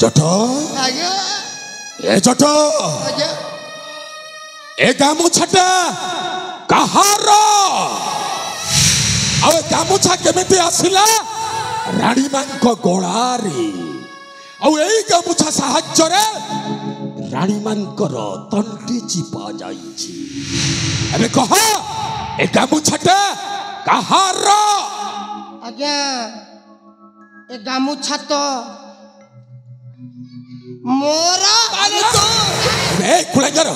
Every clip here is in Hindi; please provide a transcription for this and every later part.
जट आज्ञा ए जट आज्ञा ए गामुछाटा कहार आवे गामुछा केमिति आसिला रानी मांको गोळारी आउ एई गामुछा साहाय्य रे रानी मांकर तंटी चिपा जाईछि अबे कह ए गामुछाटा कहार आज्ञा ए गामुछा तो मोरा ए कुलागर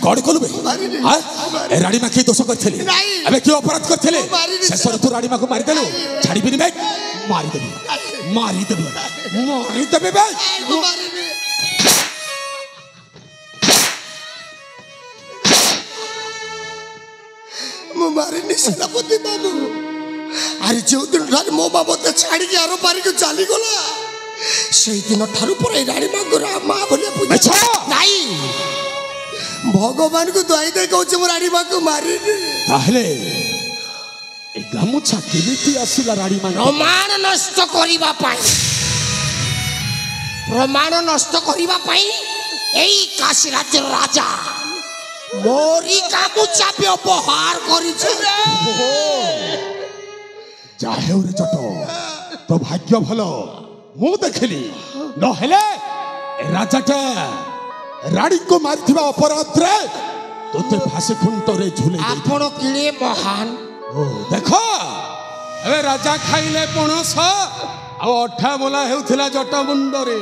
कौन कलु बे हां ए रानी मां की दोष करथले अबे की अपराध करथले शेषर तू रानी मां को मारि देलु छाड़ी बिनी बे मारि देबे बे मु मारिनी सेनापति बाबू अरे जो दिन मो बाबते छाड़ी के आरो पारी को चली गला से दिन ठारू पर रानी मां को मां बोले पूजा नहीं भगवान को दुआई दे कहू मु रानी मां को मारी ताहले ए गामुछा केमिति आसिला रानी मां प्रमाण नष्ट करिबा पाई एई काशी राज्य राजा मोरी गामुछा व्यवहार करिछ जाहे रे जट तो भाग्य भलो मु देखली न हेले राजाटा रानी को मारथिबा अपराध रे तोते फांसी खुंट रे झुले आपण किले महान ओ देखो अबे राजा खाइले पणस आ अठा बोला हेउथिला जट मुंड रे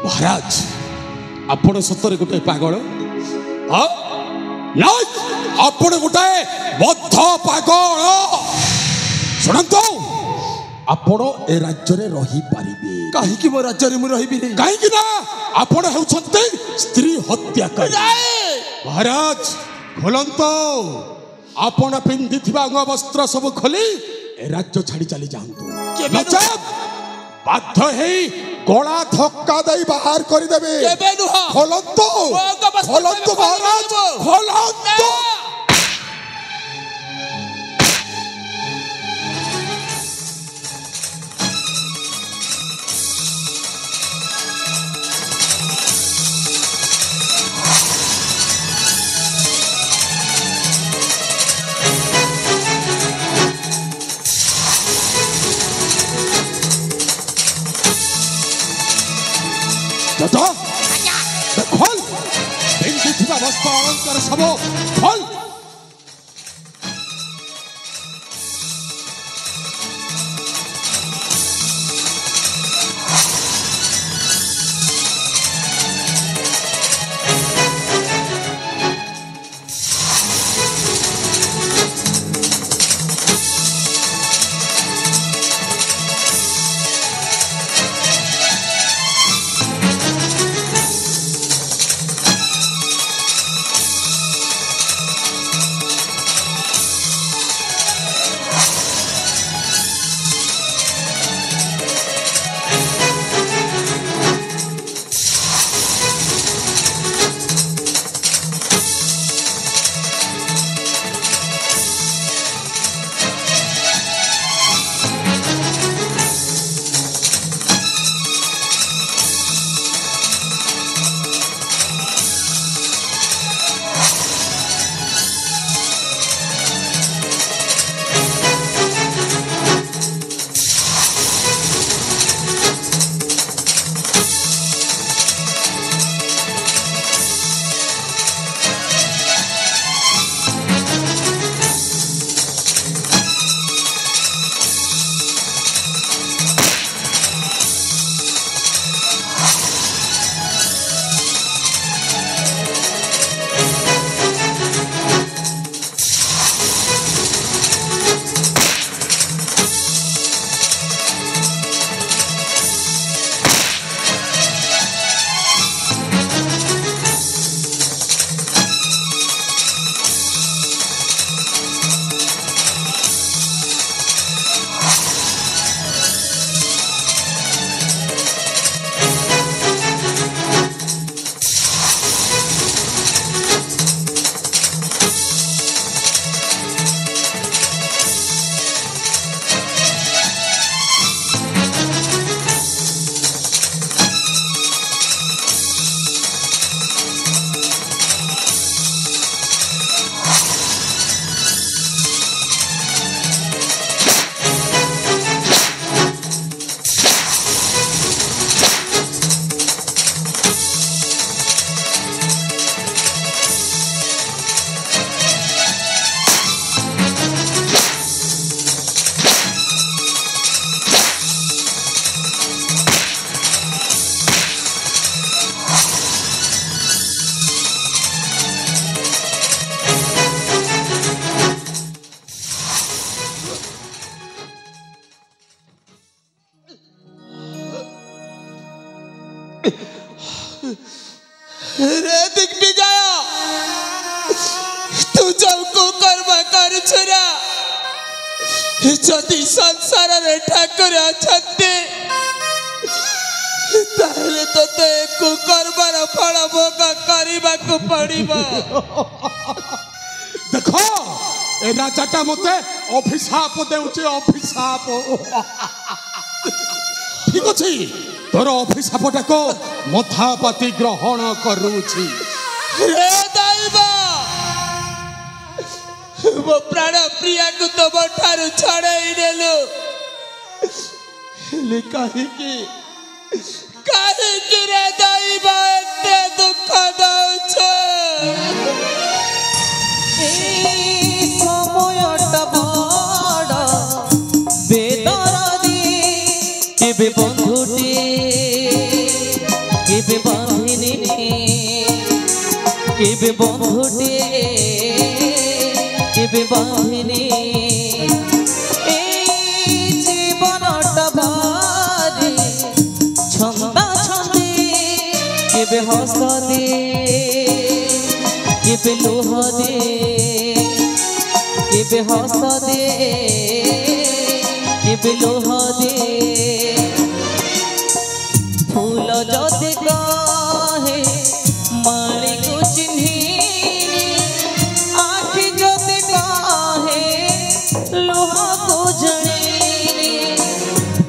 महाराज आपण सतरे गोटे पागल हां नहीं आपण गोटे बद्ध पागल सुनंतो आपण ए राज्य रे रही पारिबे काहे कि मो राज्य रे मु रहिबी रे काहे कि ना आपण हेउछंते स्त्री हत्याकारी महाराज खोलंतो आपण पिंधिथिबा अंग वस्त्र सब खोली ए राज्य छाड़ी चली जांतु नचब बाध्य हेई गोला धक्का दई बाहर कर देबे केबे नुह खोलंतो महाराज खोलंतो जटा खोल पिंधिथिबा वस्त्र अलंकार सब खोल रे दिखती जाया तू जब को कर्म कर छुरा जदि संसार रे ठाकुर अछते ताहले तो ते कुकर्मर फल भोग करबा को पड़िबो। देखो ए राजाटा मते अभिशाप देउचे अभिशाप। ठीक अछि तोर अभिशापटा को मथापाती ग्रहण करूछि। रे दैवा वो प्राण प्रिया को तो मोठारू छड़ाई नेलु हेले काहेकि रे दैवा एते दुख दउछ। সময়টা বড় বেদরদি কেবে বন্ধুটি কেবে বাঁধিনি কেবে বন্ধুটি কেবে বাঁধিনি এই জীবনটা ভারি ছন্দা ছন্দি কেবে হস দে কেবে লোহ দে কেবে হস দে কেবে লোহ দে ফুল যদি কহে মালিকু চিহ্নিনি আখি যদি কহে লোহকু জানিনি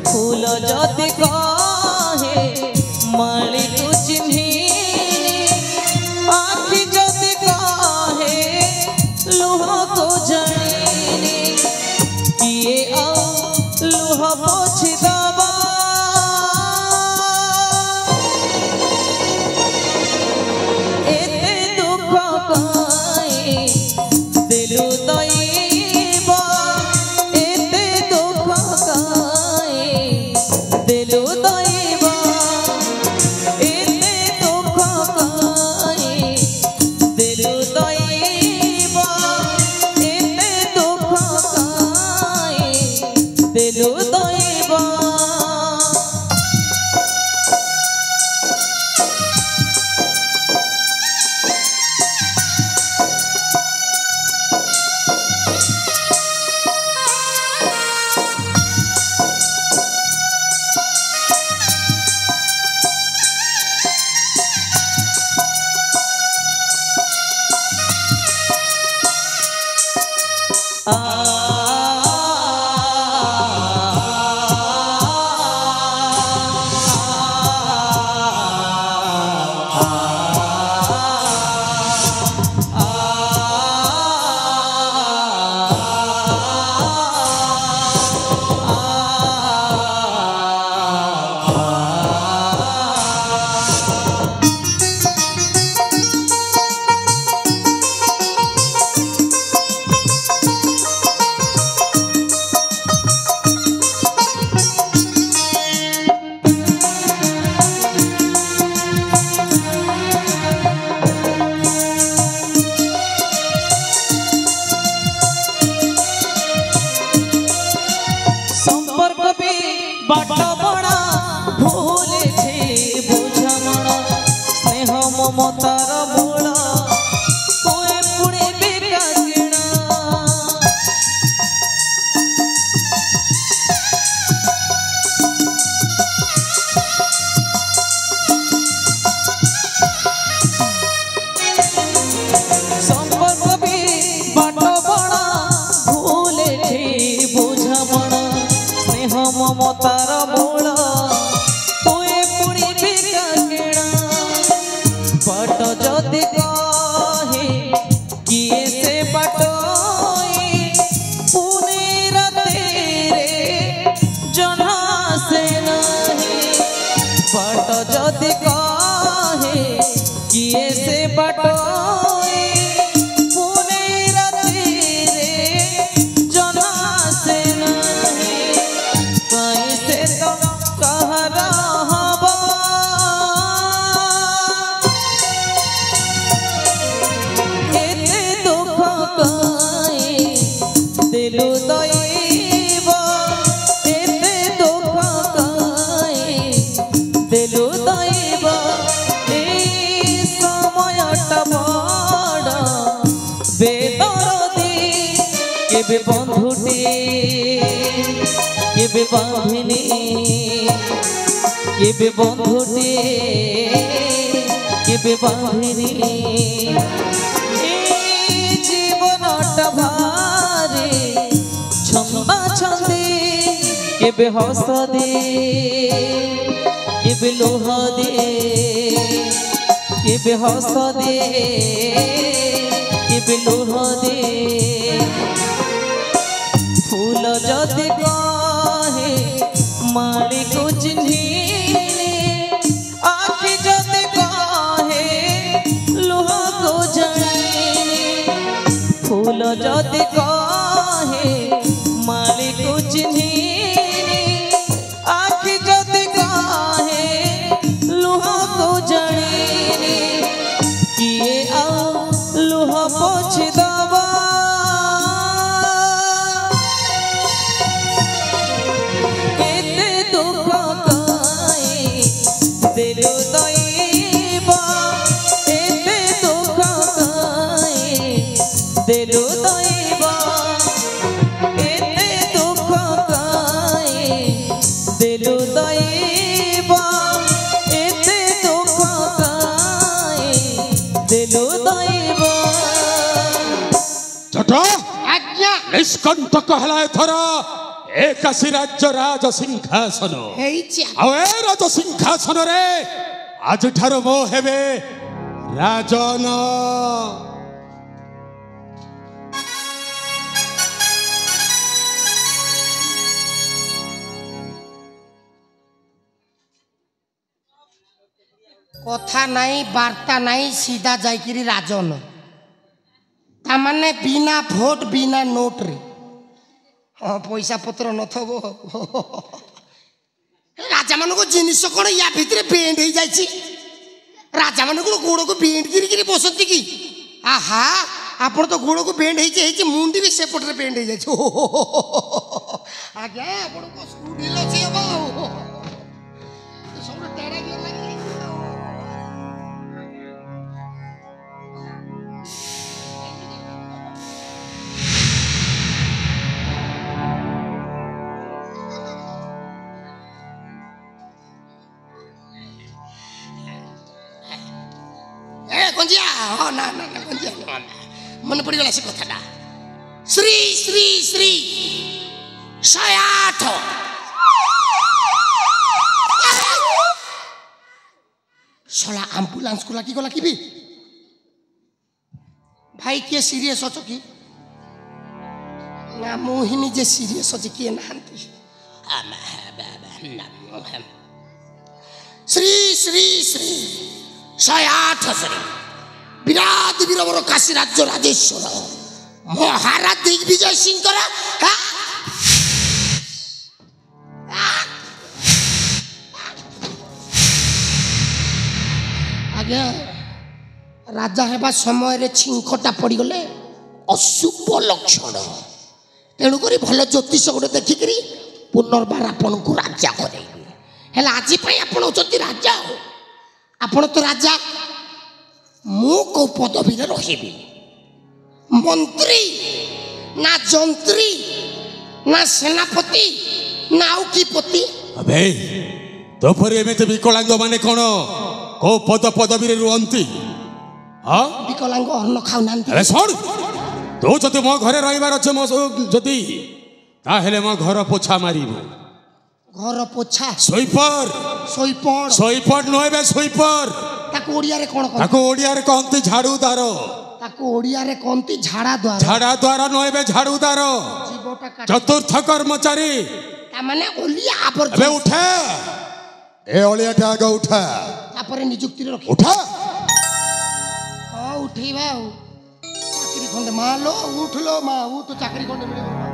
ফুল যদি কহে মালিকু চিহ্নিনি আখি যদি কহে লোহকু জানিনি কিয়ে আও লোহ পোছি দবা এতে দুঃখ কাই দিলু দইবা এতে দুঃখ কাই দিলু দইবা এতে দুঃখ কাই দিলু দইবা এতে দুঃখ কাই দিলু দইবা। बाट बड़ा भूले बुझामण स्नेह ममतार मूल कोए पुणे बेका किणा संपर्क भी बाट बड़ा भूले बुझामण स्नेह ममतार मूल कोए पुणी बेका किणा बाट जदि कहे किए से बाटोई पुणे राते रे जना से नहीं बाट जदि कहे किए से बाटोई पुणे राते रे जना से नहीं कहीं से तो कह रहा एते दुख कहीं दिलु दैवा एते दुख कहीं दिलु दैवा। केबे बांधिनी केबे बंधुटे केबे बांधिनी जीवनटा भारे छंबा छंदे केबे हस दे केबे लोह दे केबे हस दे केबे लोह दे फूल जदि कहे माली को चिन्हिने आखि जदि कहे लोह को जाने फूल जदि कहे माली को चिन्हिने आखि जदि कहे लोह को जाने किए आ लोह पोछ दबा दिलो दैवा एते दुख काए दिलो दैवा एते दुख काए दिलो दैवा एते दुख काए दिलो दैवा छोटो आज्ञा निष्कंठ कहलाए थरा एकाशी राज्य राज सिंहासन राज सिंहासन रे आज ठार मो हेबे राजन कथा नहीं वार्ता नहीं सीधा जाइकिरी राजन तामाने बिना भोट बिना नोट रे हाँ पैसा पत्र नथबो राजा मान को जिनिस कौन या भितर बेंड हो जाए राजा मान को गोड़ को बेंड गिरी बसती कि आहा आप तो गोड़ को बेंड हो मुंडी भी सेपटे बेंड हो जाए आज्ञा आप स्कूटी अच्छे सब टेढ़ा गियर लगे मन पड़गला से कथा श्री श्री श्री 108 शला एम्बुलेंस को लगी गला कि भी भाई किए सीरियस अछ कि ना मोहिनी जे सीरियस अछ किए नांती श्री श्री श्री 108 श्री विराट वीरवर काशी राज्य राजेश्वर महाराज दिग्विजय सिंह आज्ञा राजा हेबा समय छिंकटा पड़गले अशुभ लक्षण तेणुक भल ज्योतिष गोटे देखिक पुनर्बार आपण को राजा करे आज आपण होती राजा आपण तो राजा मु को पदवी रही मंत्री ना जंत्री ना सेनापति ना उकीपति अबे तो पर एमते विकलांग माने कोन को पद पदवी रुहंती हां विकलांग अन्न खाउ नांती अरे सुन तो जति मो घरे रहिबार छ मो जति ताहेले मो घर पोछा मारिबो घर पोछा सोईपर सोईपर सोईपर नोबे सोईपर ताको ओडिया रे कोन ताको ओडिया रे कहंती झाड़ूदार ताको ओडिया रे कहंती झाड़ा द्वार नोबे झाड़ूदार जीवटा चतुर्थ कर्मचारी ता माने ओलिया आबर अबे उठा ए ओलिया टा आगे उठा तापरे नियुक्ति रे रखी उठा हां उठीबा चाकरी खंडे मा लो उठ लो मा उ तो चाकरी खंडे मिले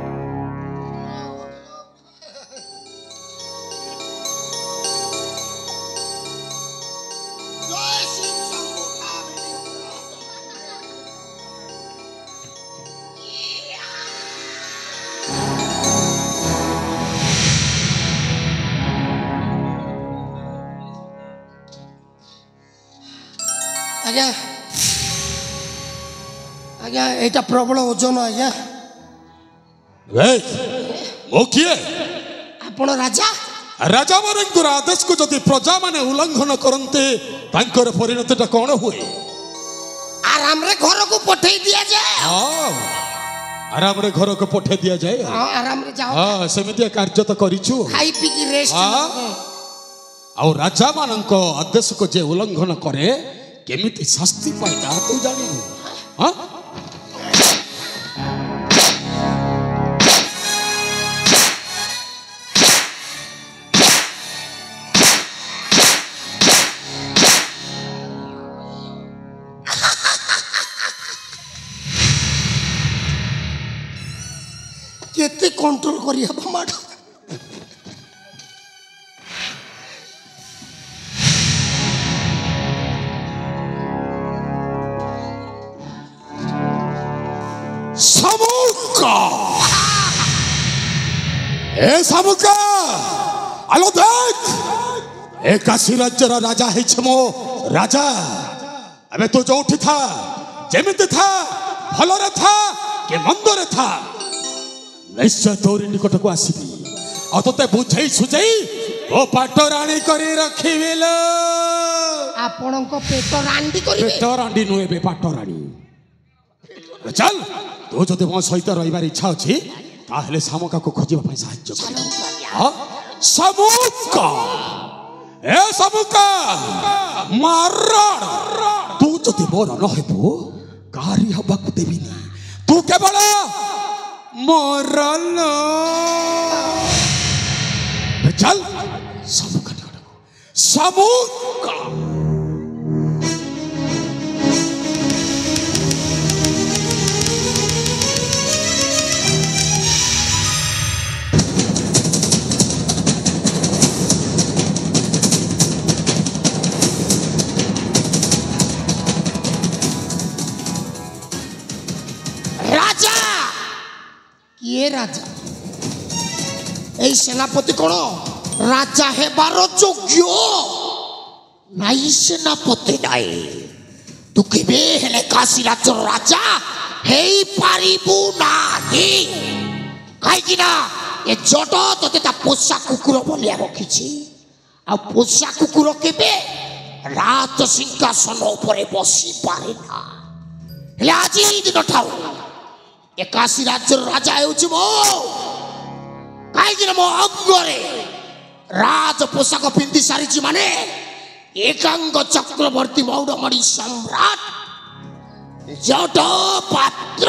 आज्ञा आज्ञा एटा प्रबल ओजन आज्ञा ओ किए आपण राजा राजा मानकर आदेश को जदि प्रजा माने उल्लंघन करते तांकर परिणतिटा कौन हुए आराम रे घर को पठेई दिया जाए आराम रे घर को पठे दिया जाए हां आराम रे जाओ हां सेमितिया कार्य तो करिछु खाई पी की रेस्ट आ राजा मानक आदेश को जे उल्लंघन करे केमिति शास्ति पाइता तू जानिनु हां केते कंट्रोल करिया माड सामुका ए सामुका आलो देख ए काशी राज्य राजा है छमो राजा अबे तो जो उठी था जेमिति था भलो रे था के मंद रे था निश्चय तोरी निकट को आसीबी आ तोते बुझाई सुझाई ओ पाटो रानी करी रखिबिलो आपण को पेट रांडी करिवे पेट रांडी नुए बे पाटो रानी चल तो जदि मो सहित रहिबार इच्छा अछि ताहले सामुका को खोजिबा पई सहाय्य कर हां सामुका ए सामुका मारण तू जदि मोर न हेबो कारी हबा को देबिनी तू केवल मरल चल सामुका निकट को सामुका ये राजा ए सेनापति कोन राजा हे बारो योग्य नाई सेनापति नाई तू केबे हेले काशी राज्य राजा हे पारिबु नाही काई कि ना ए जट तते ता पोषा कुकुर बोलिया रखिछि आ पोषा कुकुर केबे राज सिंहासन ऊपर बसी पारे ना हेले आज ई दिन ठाउ एकाशी राज्य राजा हेउछि मो काई मो अंगरे राज पोशाक पिंधि सारी माने एकांग चक्रवर्ती मौडमणि सम्राट जट पात्र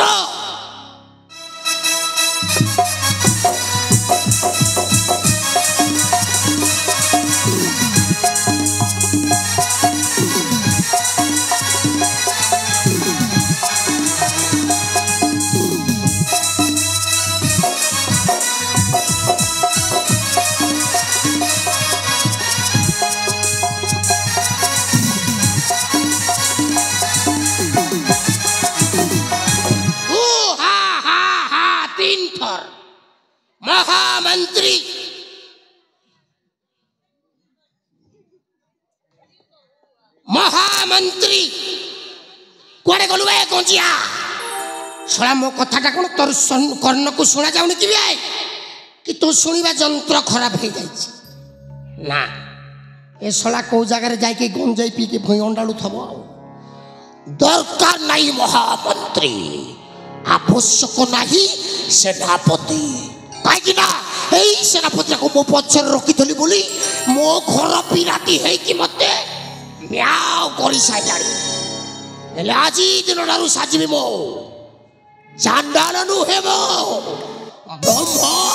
महामंत्री महामंत्री कुआडे गलु ए गंजिया सला मो कथाटा कोन तोर कर्ण को सुना जाउनी कि बे कि तो सुनिबा जंत्र खराब हो जाई ना ए सला को जगह रे जाई के गंजाई पी के भई अंडालु थबो दरकार नहीं महामंत्री आवश्यक नहीं सेनापति कहीं सेनापति को मो पचर रखी बोली मो घर पिराती है कि मते म्याओ करी साइलानी आज दिन साजिबी मो चांडाल नुहे मो ब्रह्म